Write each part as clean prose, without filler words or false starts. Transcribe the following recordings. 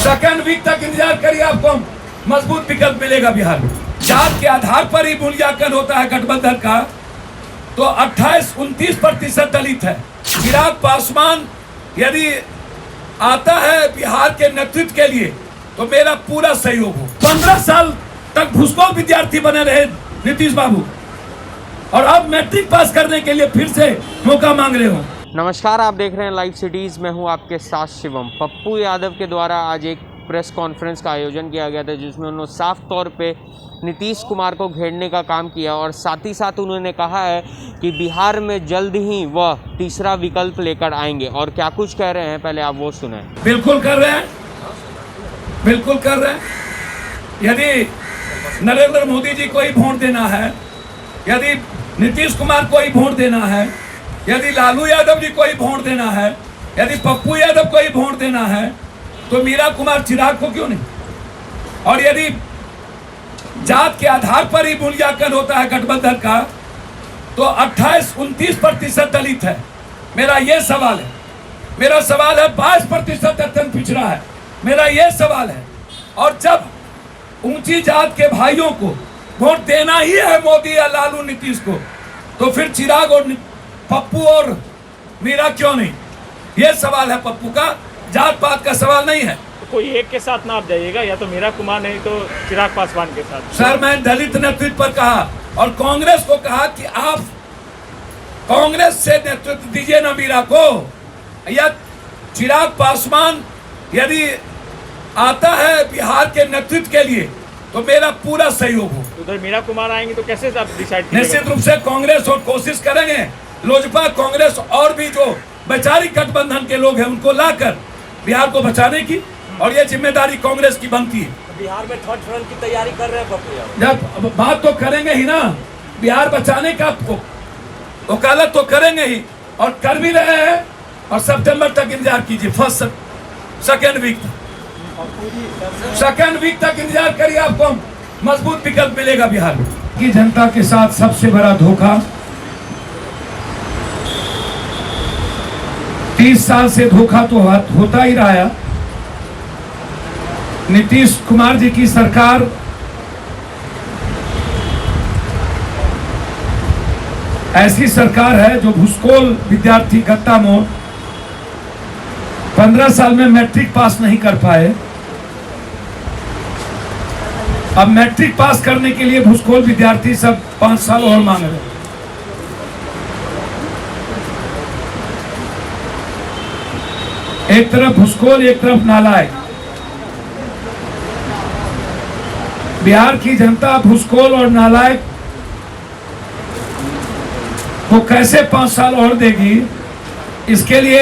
Second week तक इंतजार करिए, आपको मजबूत विकल्प मिलेगा बिहार में। जात के आधार पर ही मूल्यांकन होता है गठबंधन का, तो 28-29% दलित है। चिराग पासवान यदि आता है बिहार के नेतृत्व के लिए तो मेरा पूरा सहयोग हो। 15 साल तक भूसकोल विद्यार्थी बने रहे नीतीश बाबू, और अब मैट्रिक पास करने के लिए फिर से मौका मांग रहे हो। नमस्कार, आप देख रहे हैं लाइव सिटीज़। मैं हूं आपके साथ शिवम। पप्पू यादव के द्वारा आज एक प्रेस कॉन्फ्रेंस का आयोजन किया गया था, जिसमें उन्होंने साफ तौर पे नीतीश कुमार को घेरने का काम किया और साथ ही साथ उन्होंने कहा है कि बिहार में जल्द ही वह तीसरा विकल्प लेकर आएंगे। और क्या कुछ कह रहे हैं, पहले आप वो सुने। बिल्कुल कर रहे हैं, बिल्कुल कर रहे हैं। यदि नरेंद्र मोदी जी को ही वोट देना है, यदि नीतीश कुमार को ही वोट देना है, यदि लालू यादव जी को ही वोट देना है, यदि पप्पू यादव को ही वोट देना है, तो मीरा कुमार चिराग को क्यों नहीं? और यदि जात के आधार पर ही मूल्यांकन होता है गठबंधन का, तो 28-29% दलित है। मेरा ये सवाल है, मेरा सवाल है 22% अत्यंत पिछड़ा है। मेरा ये सवाल है, और जब ऊंची जात के भाइयों को वोट देना ही है मोदी या लालू नीतीश को, तो फिर चिराग और पप्पू और मीरा क्यों नहीं? ये सवाल है पप्पू का, जात पात का सवाल नहीं है। तो कोई एक के साथ ना आप जाइएगा, या तो मीरा कुमार नहीं तो चिराग पासवान के साथ। सर, मैं दलित नेतृत्व पर कहा और कांग्रेस को कहा कि आप कांग्रेस से नेतृत्व दीजिए ना मीरा को, या चिराग पासवान यदि आता है बिहार के नेतृत्व के लिए तो मेरा पूरा सहयोग हो। उधर मीरा कुमार आएंगे तो कैसे आप डिसाइड? निश्चित रूप से कांग्रेस और कोशिश करेंगे, लोजपा, कांग्रेस और भी जो वैचारिक गठबंधन के लोग हैं उनको लाकर बिहार को बचाने की, और ये जिम्मेदारी कांग्रेस की बनती है। बिहार में थर्ड फ्रंट की तैयारी कर रहे हैं पप्पू यादव। जब बात तो करेंगे ही ना, बिहार बचाने का वकालत तो करेंगे ही, और कर भी रहे हैं। और सितंबर तक इंतजार कीजिए, सेकेंड वीक तक इंतजार करिए, आपको मजबूत विकल्प मिलेगा बिहार में। की जनता के साथ सबसे बड़ा धोखा 30 साल से धोखा तो होता ही रहा है। नीतीश कुमार जी की सरकार ऐसी सरकार है जो भूसकोल विद्यार्थी गत्ता मोड़ 15 साल में मैट्रिक पास नहीं कर पाए। अब मैट्रिक पास करने के लिए भूसकोल विद्यार्थी सब 5 साल और मांग रहे हैं। एक तरफ भूसकोल, एक तरफ नालायक। बिहार की जनता भूसकोल और नालायक को कैसे 5 साल और देगी? इसके लिए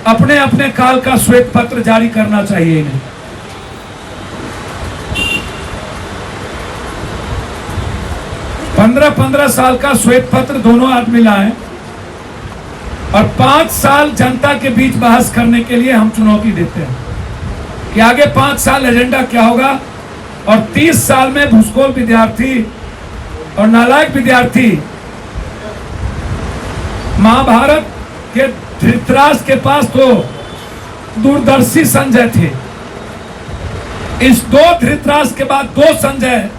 अपने अपने काल का श्वेत पत्र जारी करना चाहिए इन्हें। 15-15 साल का श्वेत पत्र दोनों आदमी लाएं, और 5 साल जनता के बीच बहस करने के लिए हम चुनौती देते हैं कि आगे 5 साल एजेंडा क्या होगा। और 30 साल में भूसकोल विद्यार्थी और नालायक विद्यार्थी महाभारत के धृतराष्ट्र के पास तो दूरदर्शी संजय थे। इस 2 धृतराष्ट्र के बाद 2 संजय,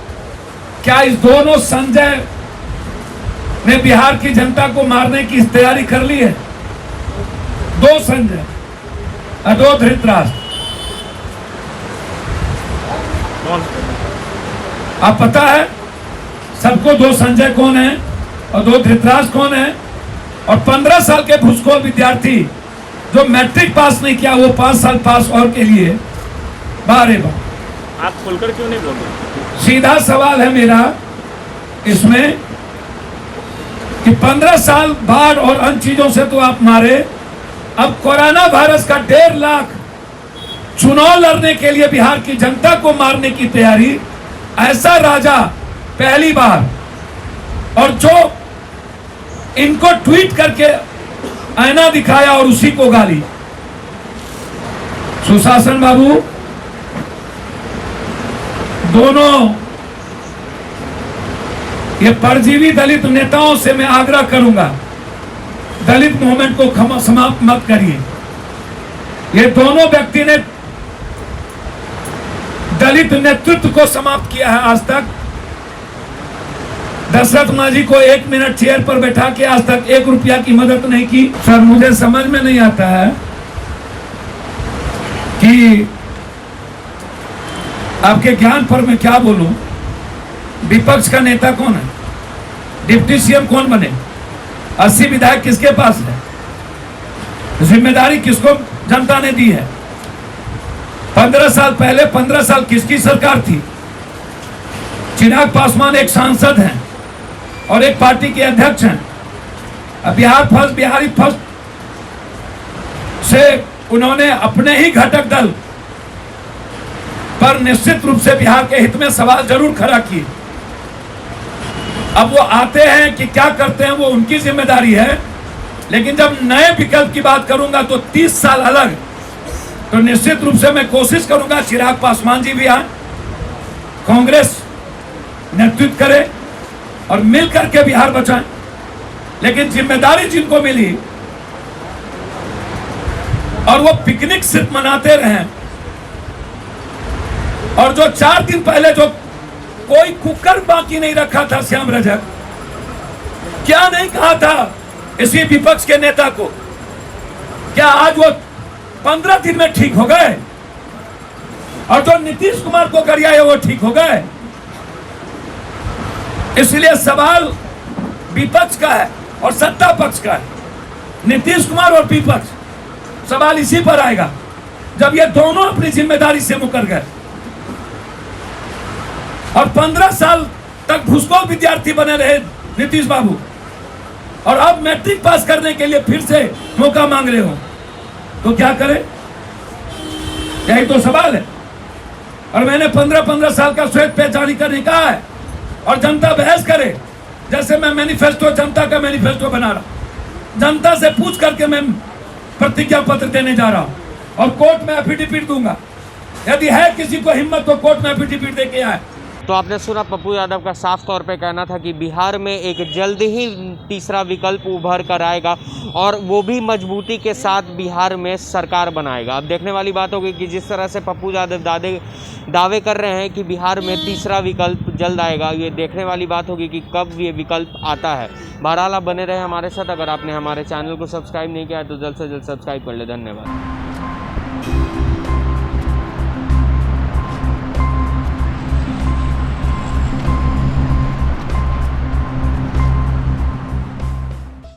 क्या इस दोनों संजय ने बिहार की जनता को मारने की तैयारी कर ली है? 2 संजय और 2 धृतराष्ट्र। आप पता है सबको 2 संजय कौन है और 2 धृतराष्ट्र कौन है? और 15 साल के भूसकोल विद्यार्थी जो मैट्रिक पास नहीं किया, वो 5 साल पास और के लिए बारे बार। आप खुलकर क्यों नहीं बोल रहे? सीधा सवाल है मेरा इसमें कि 15 साल बाढ़ और अन्य चीजों से तो आप मारे, अब कोरोना वायरस का 1.5 लाख चुनाव लड़ने के लिए बिहार की जनता को मारने की तैयारी। ऐसा राजा पहली बार, और जो इनको ट्वीट करके आईना दिखाया और उसी को गाली। सुशासन बाबू, दोनों ये परजीवी दलित नेताओं से मैं आग्रह करूंगा, दलित मूवमेंट को समाप्त मत करिए। ये दोनों व्यक्ति ने दलित नेतृत्व को समाप्त किया है आज तक। दशरथ मांझी को 1 मिनट चेयर पर बैठा के आज तक 1 रुपया की मदद नहीं की। सर मुझे समझ में नहीं आता है कि आपके ज्ञान पर मैं क्या बोलूं। विपक्ष का नेता कौन है? डिप्टी सीएम कौन बने? 80 विधायक किसके पास है? जिम्मेदारी किसको जनता ने दी है? 15 साल पहले 15 साल किसकी सरकार थी? चिराग पासवान एक सांसद हैं और एक पार्टी के अध्यक्ष हैं। अब बिहारी फर्स्ट से उन्होंने अपने ही घटक दल पर निश्चित रूप से बिहार के हित में सवाल जरूर खड़ा किए। अब वो आते हैं कि क्या करते हैं वो उनकी जिम्मेदारी है, लेकिन जब नए विकल्प की बात करूंगा तो 30 साल अलग, तो निश्चित रूप से मैं कोशिश करूंगा चिराग पासवान जी भी आए, कांग्रेस नेतृत्व करे और मिल करके बिहार बचाएं। लेकिन जिम्मेदारी जिनको मिली और वो पिकनिक सिर्फ मनाते रहे, और जो 4 दिन पहले जो कोई कुकर बाकी नहीं रखा था श्याम रजक, क्या नहीं कहा था इसी विपक्ष के नेता को? क्या आज वो 15 दिन में ठीक हो गए? और जो नीतीश कुमार को गरियाए वो ठीक हो गए? इसलिए सवाल विपक्ष का है और सत्ता पक्ष का है। नीतीश कुमार और विपक्ष, सवाल इसी पर आएगा जब ये दोनों अपनी जिम्मेदारी से मुकर गए और 15 साल तक घुसखोर विद्यार्थी बने रहे नीतीश बाबू, और अब मैट्रिक पास करने के लिए फिर से मौका मांग रहे हो, तो क्या करें? यही तो सवाल है। और मैंने 15-15 साल का श्वेत पेज जारी करने कहा है, और जनता बहस करे। जैसे मैं मैनिफेस्टो, जनता का मैनिफेस्टो बना रहा, जनता से पूछ करके मैं प्रतिज्ञा पत्र देने जा रहा हूं और कोर्ट में एफिडेविट दूंगा। यदि है किसी को हिम्मत तो कोर्ट में एफिडेविट देके आए। तो आपने सुना पप्पू यादव का साफ तौर पे कहना था कि बिहार में एक जल्द ही तीसरा विकल्प उभर कर आएगा और वो भी मजबूती के साथ बिहार में सरकार बनाएगा। अब देखने वाली बात होगी कि जिस तरह से पप्पू यादव दावे कर रहे हैं कि बिहार में तीसरा विकल्प जल्द आएगा, ये देखने वाली बात होगी कि कब ये विकल्प आता है। बहरहाल आप बने रहे हमारे साथ। अगर आपने हमारे चैनल को सब्सक्राइब नहीं किया है तो जल्द से जल्द सब्सक्राइब कर ले। धन्यवाद।